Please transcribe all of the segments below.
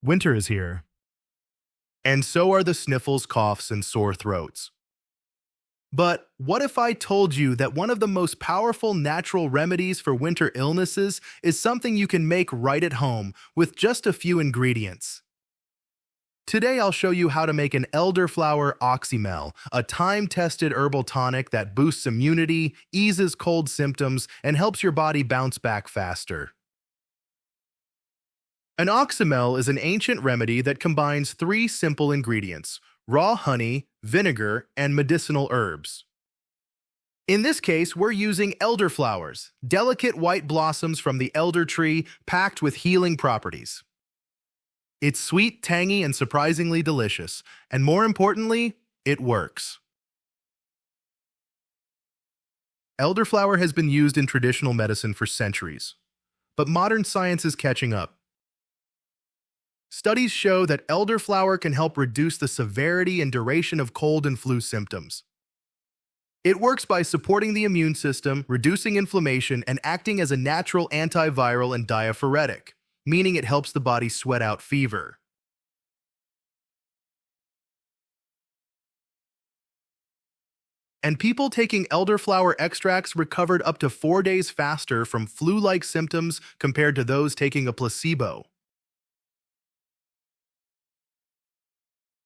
Winter is here, and so are the sniffles, coughs, and sore throats. But what if I told you that one of the most powerful natural remedies for winter illnesses is something you can make right at home with just a few ingredients? Today I'll show you how to make an Elderflower Oxymel, a time-tested herbal tonic that boosts immunity, eases cold symptoms, and helps your body bounce back faster. An oxymel is an ancient remedy that combines three simple ingredients: raw honey, vinegar, and medicinal herbs. In this case, we're using elderflowers, delicate white blossoms from the elder tree packed with healing properties. It's sweet, tangy, and surprisingly delicious, and more importantly, it works. Elderflower has been used in traditional medicine for centuries, but modern science is catching up. Studies show that elderflower can help reduce the severity and duration of cold and flu symptoms. It works by supporting the immune system, reducing inflammation, and acting as a natural antiviral and diaphoretic, meaning it helps the body sweat out fever. And people taking elderflower extracts recovered up to 4 days faster from flu-like symptoms compared to those taking a placebo.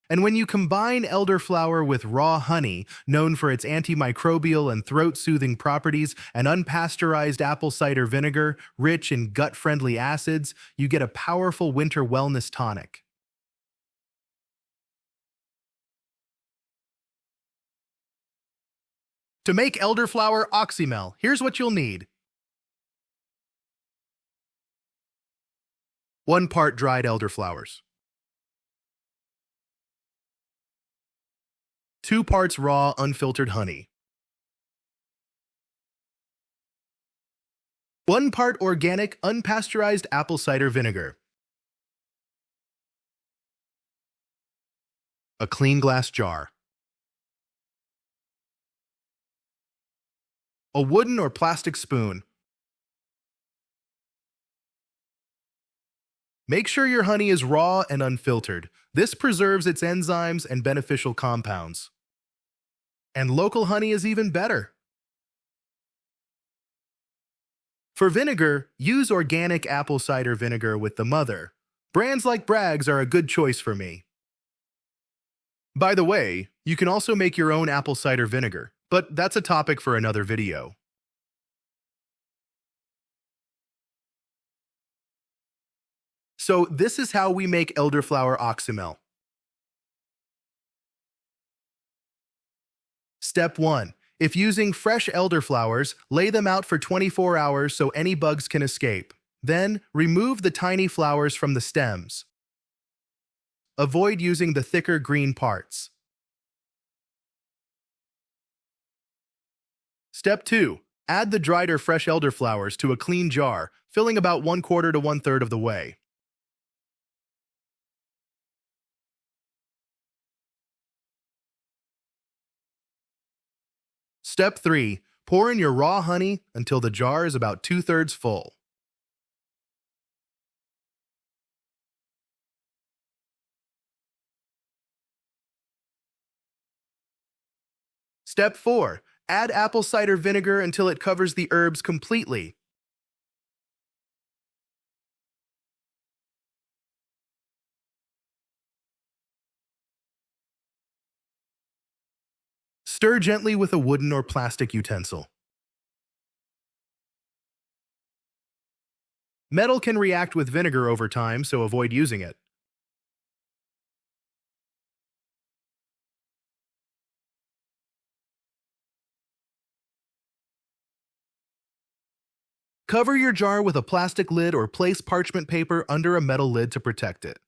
And when you combine elderflower with raw honey, known for its antimicrobial and throat-soothing properties, and unpasteurized apple cider vinegar, rich in gut-friendly acids, you get a powerful winter wellness tonic. To make elderflower oxymel, here's what you'll need. 1 part dried elderflowers. 2 parts raw, unfiltered honey. 1 part organic, unpasteurized apple cider vinegar. A clean glass jar. A wooden or plastic spoon. Make sure your honey is raw and unfiltered. This preserves its enzymes and beneficial compounds. And local honey is even better. For vinegar, use organic apple cider vinegar with the mother. Brands like Bragg's are a good choice for me. By the way, you can also make your own apple cider vinegar, but that's a topic for another video. So this is how we make elderflower oxymel. Step 1. If using fresh elderflowers, lay them out for 24 hours so any bugs can escape. Then, remove the tiny flowers from the stems. Avoid using the thicker green parts. Step 2. Add the dried or fresh elderflowers to a clean jar, filling about 1/4 to 1/3 of the way. Step 3. Pour in your raw honey until the jar is about 2/3 full. Step 4. Add apple cider vinegar until it covers the herbs completely. Stir gently with a wooden or plastic utensil. Metal can react with vinegar over time, so avoid using it. Cover your jar with a plastic lid or place parchment paper under a metal lid to protect it.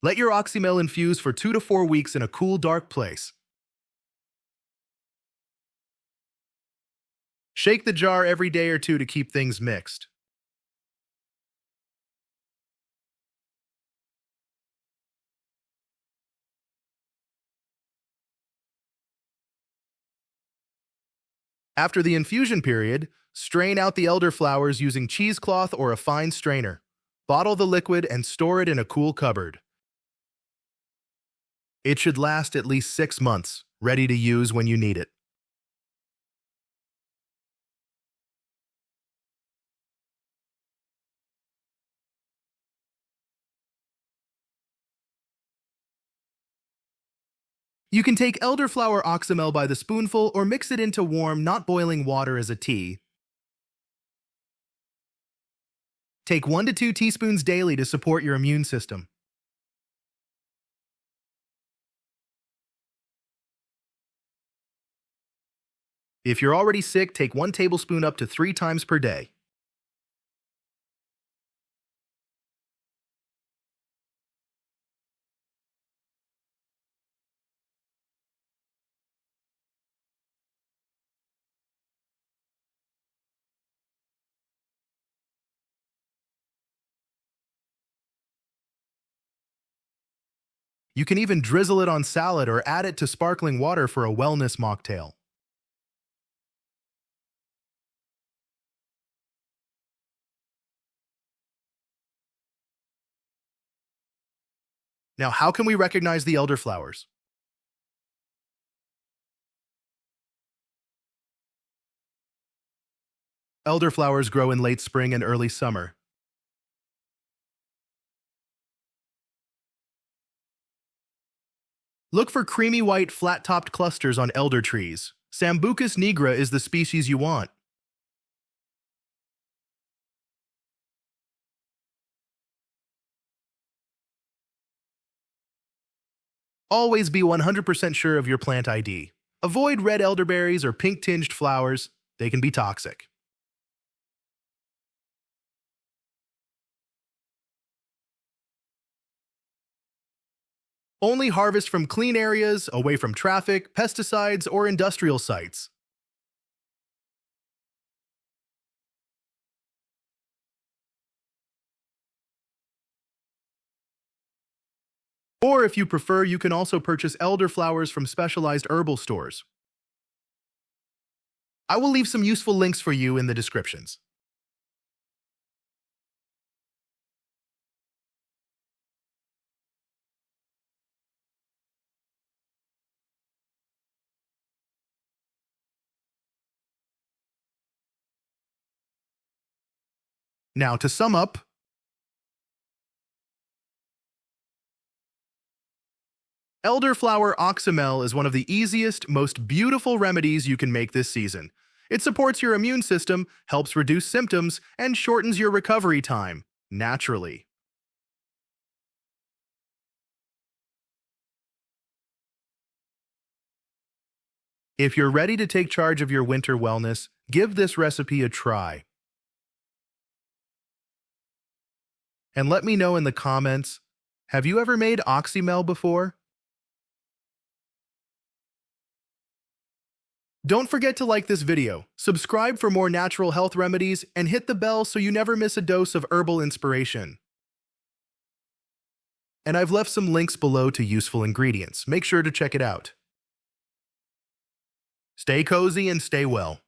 Let your oxymel infuse for 2 to 4 weeks in a cool, dark place. Shake the jar every day or two to keep things mixed. After the infusion period, strain out the elderflowers using cheesecloth or a fine strainer. Bottle the liquid and store it in a cool cupboard. It should last at least 6 months, ready to use when you need it. You can take Elderflower Oxymel by the spoonful or mix it into warm, not boiling water as a tea. Take 1 to 2 teaspoons daily to support your immune system. If you're already sick, take 1 tablespoon up to 3 times per day. You can even drizzle it on salad or add it to sparkling water for a wellness mocktail. Now, how can we recognize the elderflowers? Elderflowers grow in late spring and early summer. Look for creamy white, flat-topped clusters on elder trees. Sambucus nigra is the species you want. Always be 100% sure of your plant ID. Avoid red elderberries or pink-tinged flowers. They can be toxic. Only harvest from clean areas, away from traffic, pesticides, or industrial sites. Or if you prefer, you can also purchase elderflowers from specialized herbal stores. I will leave some useful links for you in the descriptions. Now, to sum up, Elderflower Oxymel is one of the easiest, most beautiful remedies you can make this season. It supports your immune system, helps reduce symptoms, and shortens your recovery time, naturally. If you're ready to take charge of your winter wellness, give this recipe a try. And let me know in the comments, have you ever made Oxymel before? Don't forget to like this video, subscribe for more natural health remedies, and hit the bell so you never miss a dose of herbal inspiration. And I've left some links below to useful ingredients. Make sure to check it out. Stay cozy and stay well.